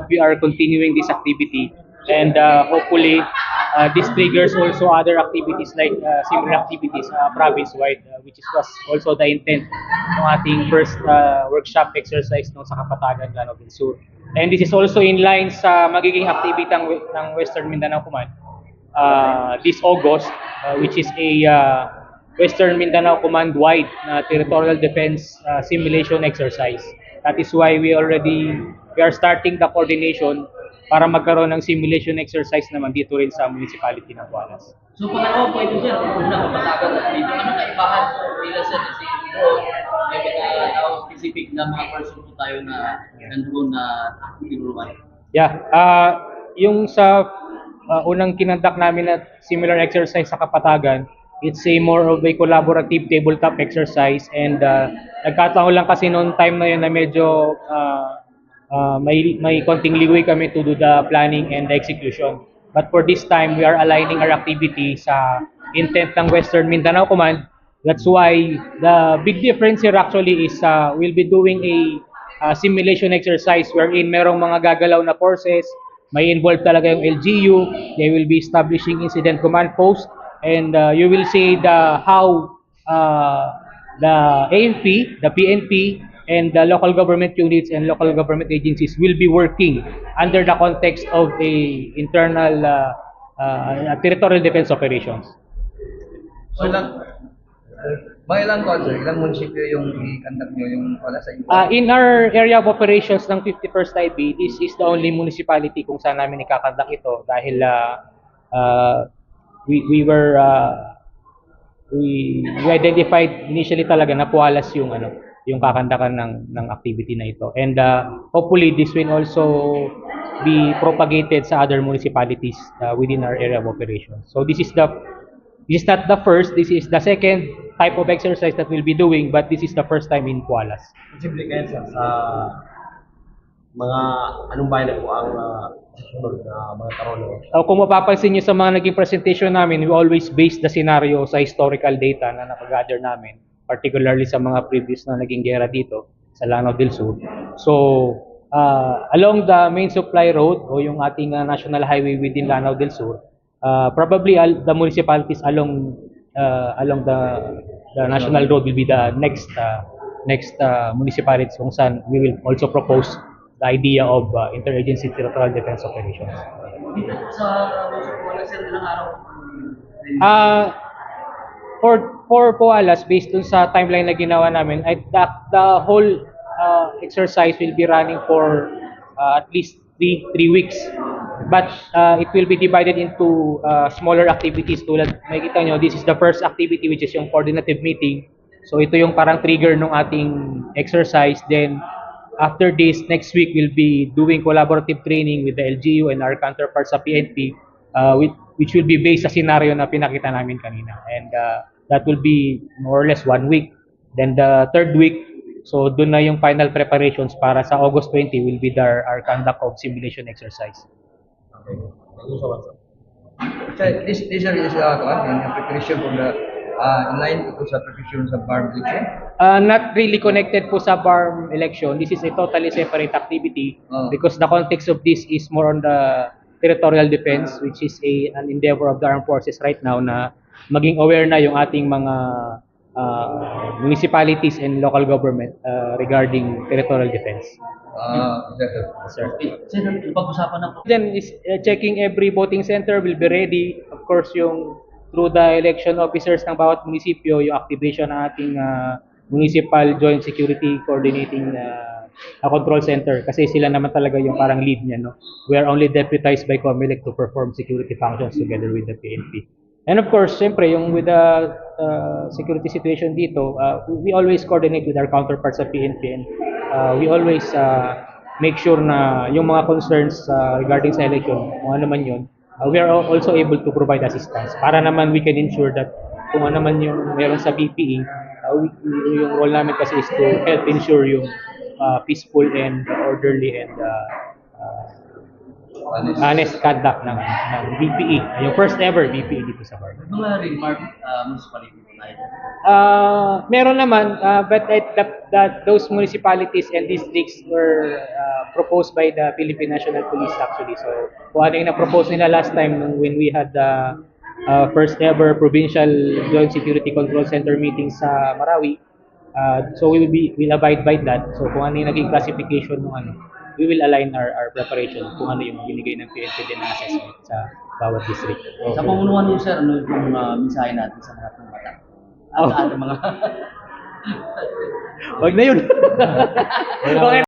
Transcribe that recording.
We are continuing this activity, and hopefully this triggers also other activities like similar activities province-wide, which is was also the intent ng ating first workshop exercise no, sa Kapatagan, Lanao del Sur. And this is also in line sa magiging activity ng Western Mindanao Command this August, which is a Western Mindanao Command-wide territorial defense simulation exercise. That is why we are starting the coordination para magkaroon ng simulation exercise naman dito rin sa municipality ng Gualas. So pangalawa po ito sir, una kapatagan at dito, ano kaibahan nila sir kasi dito may mga tao specific na mga person po tayo na nandoon na tinuruan. Yeah, yung sa unang kinandak namin na similar exercise sa Kapatagan, it's a more of a collaborative tabletop exercise, and nagkataon lang kasi noong time na yun na medyo may konting ligoy kami to do the planning and the execution. But for this time, we are aligning our activity sa intent ng Western Mindanao Command. That's why the big difference here actually is we'll be doing a simulation exercise wherein merong mga gagalaw na forces, may involved talaga yung LGU, they will be establishing incident command post, and you will see how the AFP, the PNP, and the local government units and local government agencies will be working under the context of a internal territorial defense operations. So, ilang sir, ilang munisipyo yung i-conduct nyo yung wala sa inyo? In our area of operations ng 51st IB, this is the only municipality kung saan namin ikakandak ito dahil we identified initially talaga na Pualas yung kakandakan ng activity na ito, and hopefully this will also be propagated sa other municipalities within our area of operations. So this is not the first, this is the second type of exercise that we'll be doing, but this is the first time in Pualas. Simple kayo sa mga anong bayan na po ang susunod na mga karoon? Kung mapapansin nyo sa mga naging presentation namin, we always base the scenario sa historical data na nakagather namin, particularly sa mga previous na naging gera dito sa Lanao del Sur. So, along the main supply road o yung ating national highway within Lanao del Sur, probably the municipalities along the national road will be the next municipalities kung saan we will also propose the idea of interagency territorial defense operations. Dito sa wala sir ilang araw. For Pualas, based dun sa timeline na ginawa namin, the whole exercise will be running for at least three weeks. But it will be divided into smaller activities tulad, makikita nyo, this is the first activity which is yung coordinative meeting. So ito yung parang trigger ng ating exercise. Then after this, next week we'll be doing collaborative training with the LGU and our counterparts sa PNP, which will be based sa scenario na pinakita namin kanina. And that will be more or less 1 week. Then the third week, so doon na yung final preparations para sa August 20 will be our conduct of simulation exercise. Okay. Thank you so much, sir. So, this is yung preparation for the in line ito sa preparation sa BARM election? Not really connected po sa BARM election. This is a totally separate activity because the context of this is more on the territorial defense, which is an endeavor of the armed forces right now na maging aware na yung ating mga municipalities and local government regarding territorial defense. Sir. Sir, pag-usapan na po. Then is checking every voting center will be ready. Of course, yung through the election officers ng bawat munisipyo, yung activation ng ating municipal joint security coordinating control center kasi sila naman talaga yung parang lead niya, no? We are only deputized by COMELEC to perform security functions together with the PNP. And of course, siyempre, yung with the security situation dito, we always coordinate with our counterparts sa PNP, and we always make sure na yung mga concerns regarding sa election, kung ano man yun, we are also able to provide assistance para naman we can ensure that kung ano man yung meron sa BPE, yung role namin kasi is to help ensure yung peaceful and orderly and honest conduct ng BPE. Yung first ever BPE dito sa Bard. May mga remark municipality po tayo. Meron naman, but those municipalities and districts were proposed by the Philippine National Police actually. So, kung ano yung na-propose nila last time when we had the first ever provincial Joint Security Control Center meeting sa Marawi, so we'll abide by that. So, kung ano yung naging classification ng ano, we will align our preparation kung ano yung binigay ng PNP din na assessment sa bawat district. Sa pamunuan niyo, sir, ano yung mensahe natin sa mga bata? At Oh. sa ating mga... Wag na yun. Okay